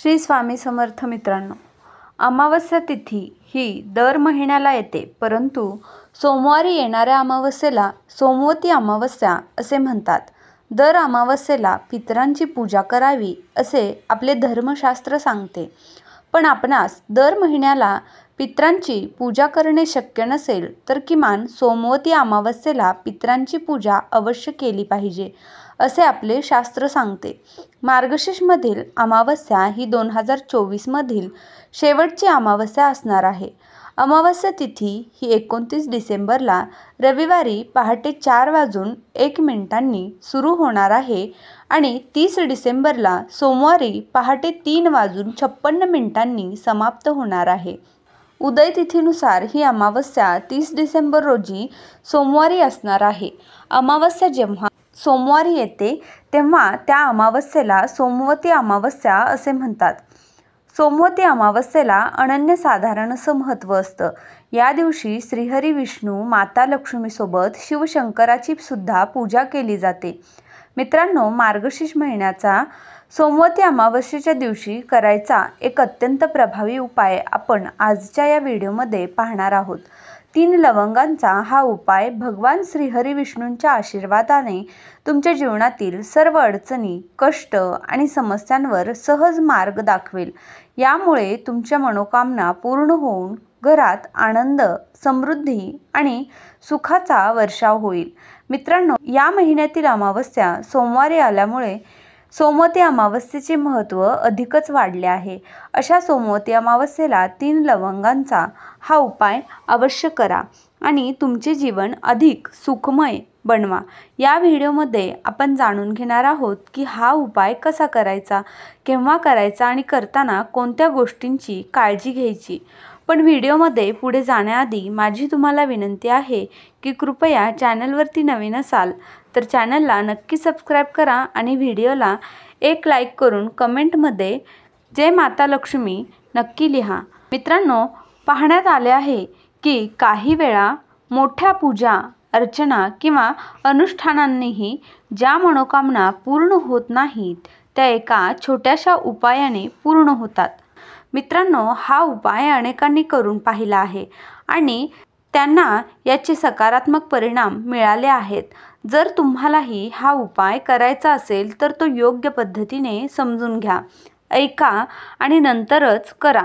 श्री स्वामी समर्थ मित्रांनो, अमावस्या तिथी ही दर महिन्याला येते, परंतु सोमवारी येणाऱ्या अमावस्येला सोमवती अमावस्या असे म्हणतात. दर अमावस्येला पितरांची पूजा करावी असे आपले धर्मशास्त्र सांगते. पण आपणास दर महिन्याला पितरांची पूजा करणे शक्य नसेल तर किमान सोमवती अमावस्येला पितरांची पूजा अवश्य केली पाहिजे असे आपले शास्त्र सांगते. मार्गशीर्षमधील अमावस्या ही 2024 मधील शेवटची अमावस्या असणार आहे. अमावस्या तिथी ही 29 डिसेंबरला रविवारी पहाटे 4:01 सुरू होणार आहे आणि 30 डिसेंबरला सोमवारी पहाटे 3:56 समाप्त होणार आहे. उदय तिथीनुसार ही अमावस्या 30 डिसेंबर रोजी सोमवारी असणार आहे. अमावस्या जेव्हा सोमवारी येते तेव्हा त्या अमावस्येला सोमवती अमावस्या असे म्हणतात. सोमवती अमावस्येला अनन्यसाधारण असं महत्त्व असतं. या दिवशी श्रीहरी विष्णू माता लक्ष्मीसोबत शिवशंकराची सुद्धा पूजा केली जाते. मित्रांनो, मार्गशीर्ष महिन्याचा सोमवती अमावस्येच्या दिवशी करायचा एक अत्यंत प्रभावी उपाय आपण आजच्या या व्हिडिओमध्ये पाहणार आहोत. 3 लवंगांचा हा उपाय भगवान श्रीहरी विष्णूंच्या आशीर्वादाने तुमच्या जीवनातील सर्व अडचणी, कष्ट आणि समस्यांवर सहज मार्ग दाखवेल. यामुळे तुमच्या मनोकामना पूर्ण होऊन घरात आनंद, समृद्धी आणि सुखाचा वर्षाव होईल. मित्रांनो, या महिन्यातील अमावस्या सोमवारी आल्यामुळे सोमवती अमावस्येचे महत्त्व अधिकच वाढले आहे. अशा सोमवती अमावस्येला 3 लवंगांचा हा उपाय अवश्य करा आणि तुमचे जीवन अधिक सुखमय बनवा. या व्हिडिओमध्ये आपण जाणून घेणार आहोत की हा उपाय कसा करायचा, केव्हा करायचा आणि करताना कोणत्या गोष्टींची काळजी घ्यायची. पण व्हिडिओमध्ये पुढे जाण्याआधी माझी तुम्हाला विनंती आहे की कृपया चॅनलवरती नवीन असाल तर चॅनलला नक्की सबस्क्राईब करा आणि व्हिडिओला एक लाईक करून कमेंटमध्ये जय माता लक्ष्मी नक्की लिहा. मित्रांनो, पाहण्यात आले आहे की काही वेळा मोठ्या पूजा, अर्चना किंवा अनुष्ठानांनीही ज्या मनोकामना पूर्ण होत नाहीत त्या एका छोट्याशा उपायाने पूर्ण होतात. मित्रांनो, हा उपाय अनेकांनी करून पाहिला आहे आणि त्यांना याचे सकारात्मक परिणाम मिळाले आहेत. जर तुम्हालाही हा उपाय करायचा असेल तर तो योग्य पद्धतीने समजून घ्या, ऐका आणि नंतरच करा.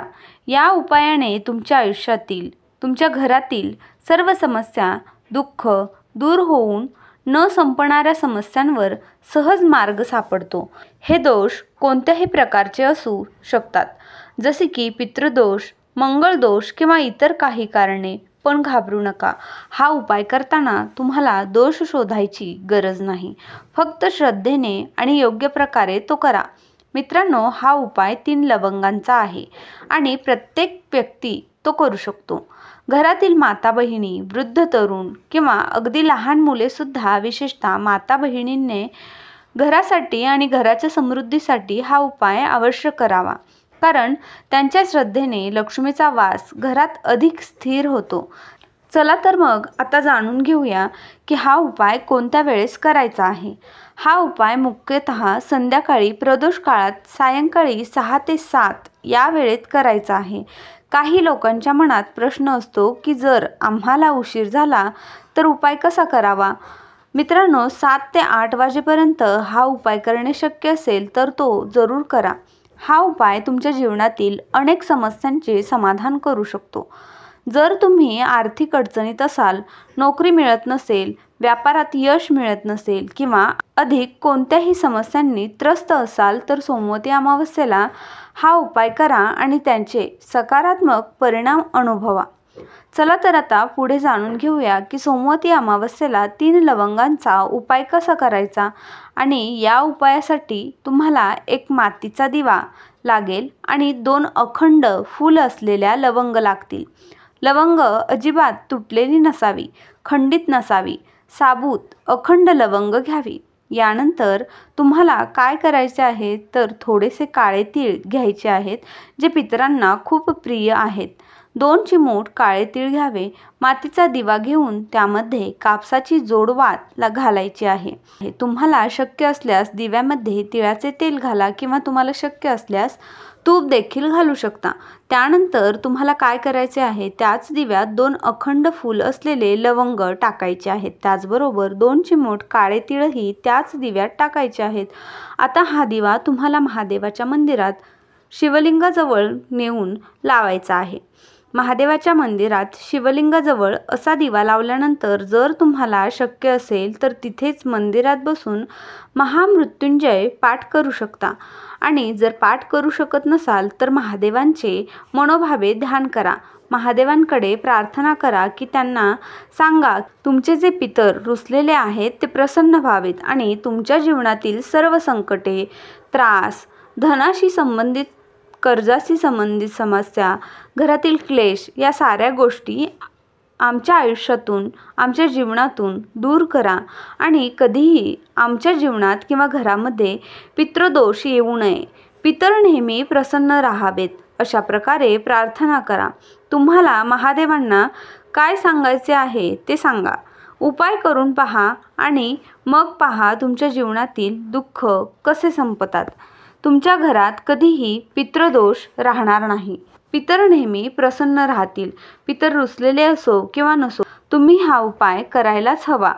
या उपायाने तुमच्या आयुष्यातील, तुमच्या घरातील सर्व समस्या, दुःख दूर होऊन न संपणाऱ्या समस्यांवर सहज मार्ग सापडतो. हे दोष कोणत्याही प्रकारचे असू शकतात, जसे की पितृदोष, मंगळदोष किंवा इतर काही कारणे. पण घाबरू नका. हा उपाय करताना तुम्हाला दोष शोधायची गरज नाही. फक्त श्रद्धेने आणि योग्य प्रकारे तो करा. मित्रांनो, हा उपाय 3 लवंगांचा आहे आणि प्रत्येक व्यक्ती तो करू शकतो. घरातील माता बहिणी, वृद्ध तरुण किंवा अगदी लहान मुले सुद्धा, विशेषतः माता बहिणींनी घरासाठी आणि घराच्या समृद्धीसाठी हा उपाय अवश्य करावा. कारण त्यांच्या श्रद्धेने लक्ष्मीचा वास घरात अधिक स्थिर होतो. चला तर मग आता जाणून घेऊया की हा उपाय कोणत्या वेळेस करायचा आहे. हा उपाय मुख्यतः संध्याकाळी प्रदोष काळात सायंकाळी 6 ते 7 या वेळेत करायचा आहे. काही लोकांच्या मनात प्रश्न असतो की जर आम्हाला उशीर झाला तर उपाय कसा करावा. मित्रांनो, 7 ते 8 वाजेपर्यंत हा उपाय करणे शक्य असेल तर तो जरूर करा. हा उपाय तुमच्या जीवनातील अनेक समस्यांचे समाधान करू शकतो. जर तुम्ही आर्थिक अडचणीत असाल, नोकरी मिळत नसेल, व्यापारात यश मिळत नसेल किंवा अधिक कोणत्याही समस्यांनी त्रस्त असाल तर सोमवती अमावस्येला हा उपाय करा आणि त्यांचे सकारात्मक परिणाम अनुभवा. चला तर आता पुढे जाणून घेऊया की सोमवती अमावस्येला 3 लवंगांचा उपाय कसा करायचा. आणि या उपायासाठी तुम्हाला एक मातीचा दिवा लागेल आणि 2 अखंड फूल असलेल्या लवंग लागतील. लवंग अजिबात तुटलेली नसावी, खंडित नसावी, साबूत अखंड लवंग घ्यावी. यानंतर तुम्हाला काय करायचे आहे तर थोडेसे काळे तीळ घ्यायचे आहेत जे पितरांना खूप प्रिय आहेत. 2 चिमूट काळे तीळ घ्यावे. मातीचा दिवा घेऊन त्यामध्ये कापसाची जोडवात घालायची आहे. तुम्हाला शक्य असल्यास दिव्यामध्ये तिळाचे तेल घाला किंवा तुम्हाला शक्य असल्यास तूप देखील घालू शकता. त्यानंतर तुम्हाला काय करायचे आहे, त्याच दिव्यात 2 अखंड फूल असलेले लवंग टाकायचे आहेत. त्याचबरोबर 2 चिमूट काळे तीळही त्याच दिव्यात टाकायचे आहेत. आता हा दिवा तुम्हाला महादेवाच्या मंदिरात शिवलिंगाजवळ नेऊन लावायचा आहे. महादेवाच्या मंदिरात शिवलिंगाजवळ असा दिवा लावल्यानंतर जर तुम्हाला शक्य असेल तर तिथेच मंदिरात बसून महामृत्युंजय पाठ करू शकता. आणि जर पाठ करू शकत नसाल तर महादेवांचे मनोभावे ध्यान करा. महादेवांकडे प्रार्थना करा की त्यांना सांगा तुमचे जे पितर रुसलेले आहेत ते प्रसन्न व्हावेत आणि तुमच्या जीवनातील सर्व संकटे, त्रास, धनाशी संबंधित, कर्जाशी संबंधित समस्या, घरातील क्लेश या साऱ्या गोष्टी आमच्या आयुष्यातून, आमच्या जीवनातून दूर करा आणि कधीही आमच्या जीवनात किंवा घरामध्ये पितृदोष येऊ नये. पितर नेहमी प्रसन्न राहावेत अशा प्रकारे प्रार्थना करा. तुम्हाला महादेवांना काय सांगायचे आहे ते सांगा. उपाय करून पहा आणि मग पहा तुमच्या जीवनातील दुःख कसे संपतात. तुमच्या घरात कधीही पितृदोष राहणार नाही. पितर नेहमी प्रसन्न राहतील. पितर रुसलेले असो किंवा नसो, तुम्ही हा उपाय करायलाच हवा.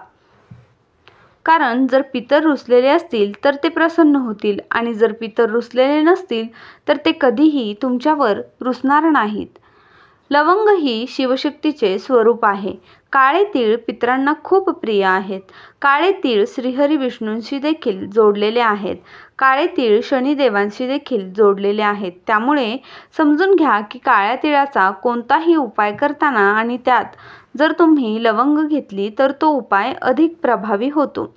कारण जर पितर रुसलेले असतील तर ते प्रसन्न होतील आणि जर पितर रुसलेले नसतील तर ते कधीही तुमच्यावर रुसणार नाहीत. लवंग ही शिवशक्तीचे स्वरूप आहे. काळे तीळ पितरांना खूप प्रिय आहेत. काळे तीळ श्रीहरी विष्णूंशी देखील जोडलेले आहेत. काळे तीळ शनिदेवांशी देखील जोडलेले आहेत. त्यामुळे समजून घ्या की काळ्या तिळाचा कोणताही उपाय करताना आणि त्यात जर तुम्ही लवंग घेतली तर तो उपाय अधिक प्रभावी होतो.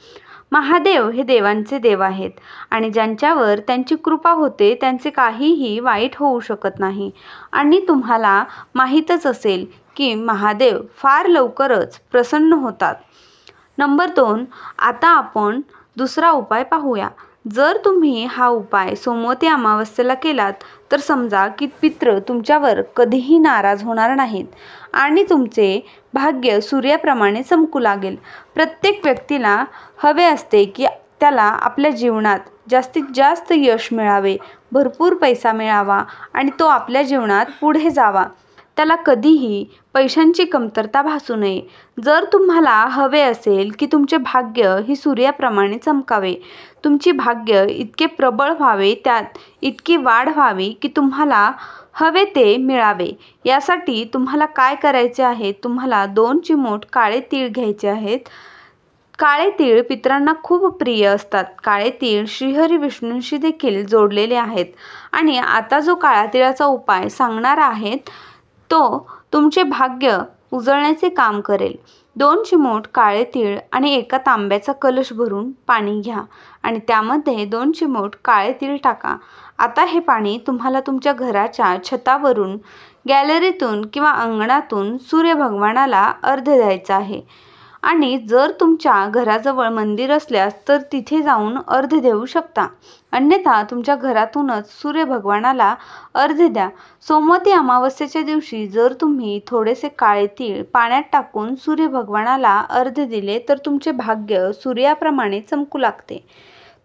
महादेव हे देवांचे देव आहेत आणि ज्यांच्यावर त्यांची कृपा होते त्यांचे काहीही वाईट होऊ शकत नाही. आणि तुम्हाला माहीतच असेल की महादेव फार लवकरच प्रसन्न होतात. नंबर 2, आता आपण दुसरा उपाय पाहूया. जर तुम्ही हा उपाय सोमवती अमावस्येला केलात तर समजा की पितृ तुमच्यावर कधीही नाराज होणार नाहीत आणि तुमचे भाग्य सूर्याप्रमाणे चमकू लागेल. प्रत्येक व्यक्तीला हवे असते की त्याला आपल्या जीवनात जास्तीत जास्त यश मिळावे, भरपूर पैसा मिळावा आणि तो आपल्या जीवनात पुढे जावा. त्याला कधीही पैशांची कमतरता भासू नये. जर तुम्हाला हवे असेल की तुमचे भाग्य ही सूर्याप्रमाणे चमकावे, तुमची भाग्य इतके प्रबळ व्हावे, त्यात इतकी वाढ व्हावी की तुम्हाला हवे ते मिळावे, यासाठी तुम्हाला काय करायचे आहे, तुम्हाला 2 चिमूट काळे तीळ घ्यायचे आहेत. काळे तीळ पितरांना खूप प्रिय असतात. काळे तीळ श्रीहरी विष्णूंशी देखील जोडलेले आहेत. आणि आता जो काळ्या तिळाचा उपाय सांगणार आहेत तो तुमचे भाग्य उजळण्याचे काम करेल. 2 चिमूट काळे तीळ आणि एका तांब्याचा कलश भरून पाणी घ्या आणि त्यामध्ये 2 चिमूट काळे तीळ टाका. आता हे पाणी तुम्हाला तुमच्या घराच्या छतावरून, गॅलरीतून किंवा अंगणातून सूर्य भगवानाला अर्घ्य द्यायचं आहे. आणि जर तुमच्या घराजवळ मंदिर असल्यास तर तिथे जाऊन अर्घ्य देऊ शकता. अन्यथा तुमच्या घरातूनच सूर्य भगवानाला अर्घ्य द्या. सोमवती अमावस्येच्या दिवशी जर तुम्ही थोडेसे काळे तीळ पाण्यात टाकून सूर्य भगवानाला अर्घ्य दिले तर तुमचे भाग्य सूर्याप्रमाणे चमकू लागते.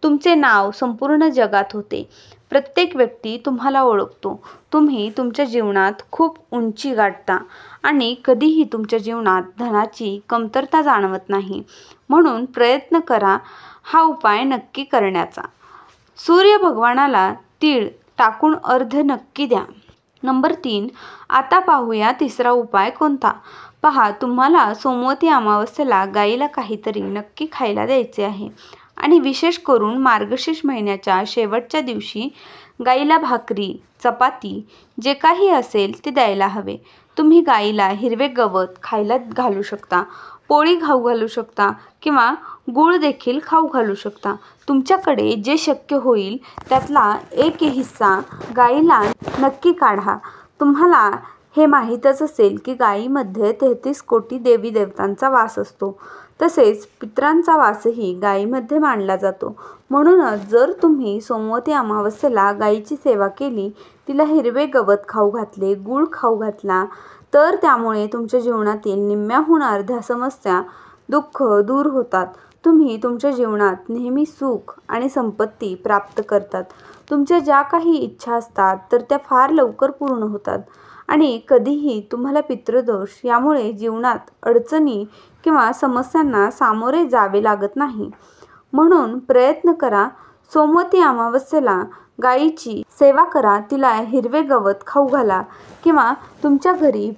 तुमचे नाव संपूर्ण जगात होते. प्रत्येक व्यक्ती तुम्हाला ओळखतो. तुम्ही तुमच्या जीवनात खूप उंची गाठता आणि कधीही तुमच्या जीवनात धनाची कमतरता जाणवत नाही. म्हणून प्रयत्न करा हा उपाय नक्की करण्याचा. सूर्य भगवानाला तीळ टाकून अर्घ्य नक्की द्या. नंबर 3, आता पाहूया तिसरा उपाय कोणता. पहा, तुम्हाला सोमवती अमावस्येला गाईला काहीतरी नक्की खायला द्यायचे आहे आणि विशेष करून मार्गशीर्ष महिन्याच्या शेवटच्या दिवशी गाईला भाकरी, चपाती जे काही असेल ते द्यायला हवे. तुम्ही गाईला हिरवे गवत खायला घालू शकता, पोळी खाऊ घालू शकता किंवा गूळ देखील खाऊ घालू शकता. तुमच्याकडे जे शक्य होईल त्यातला एक हिस्सा गाईला नक्की काढा. तुम्हाला हे माहीतच असेल की गाईमध्ये 33 कोटी देवी देवतांचा वास असतो. तसेच पितरांचा वासही गायीमध्ये मानला जातो. म्हणूनच जर तुम्ही सोमवती अमावस्येला गायीची सेवा केली, तिला हिरवे गवत खाऊ घातले, गूळ खाऊ घातला, तर त्यामुळे तुमच्या जीवनातील निम्म्याहून अर्ध्या समस्या, दुःख दूर होतात. तुम्ही तुमच्या जीवनात नेहमी सुख आणि संपत्ती प्राप्त करतात. तुमच्या ज्या काही इच्छा असतात तर त्या फार लवकर पूर्ण होतात आणि कधीही तुम्हाला पितृदोष यामुळे जीवनात अडचणी किंवा समस्यांना सामोरे जावे लागत नाही. म्हणून प्रयत्न करा, सोमवती अमावस्येला गायीची सेवा करा, तिला हिरवे गवत खाऊ घाला किंवा तुमच्या घरी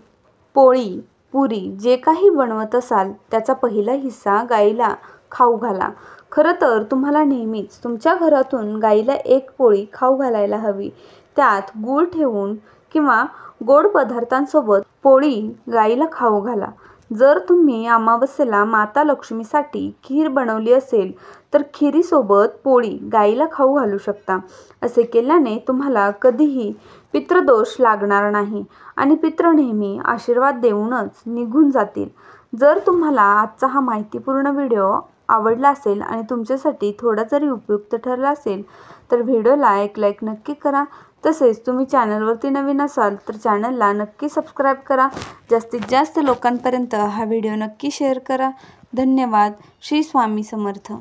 पोळी, पुरी जे काही बनवत असाल त्याचा पहिला हिस्सा गायीला खाऊ घाला. खरं तर तुम्हाला नेहमीच तुमच्या घरातून गायीला एक पोळी खाऊ घालायला हवी. त्यात गूळ ठेवून किंवा गोड पदार्थांसोबत पोळी गायीला खाऊ घाला. जर तुम्ही अमावस्येला माता लक्ष्मीसाठी खीर बनवली असेल तर खिरीसोबत पोळी गायीला खाऊ घालू शकता. असे केल्याने तुम्हाला कधीही पितृदोष लागणार नाही आणि पितृ नेहमी आशीर्वाद देऊनच निघून जातील. जर तुम्हाला आजचा हा माहितीपूर्ण व्हिडिओ आवडला असेल आणि तुमच्यासाठी थोडा जरी उपयुक्त ठरला असेल तर व्हिडिओला एक लाईक नक्की करा. तसेच तुम्ही चॅनलवरती नवीन असाल तर चॅनलला नक्की सबस्क्राईब करा. जास्तीत जास्त लोकांपर्यंत हा व्हिडिओ नक्की शेअर करा. धन्यवाद. श्री स्वामी समर्थ.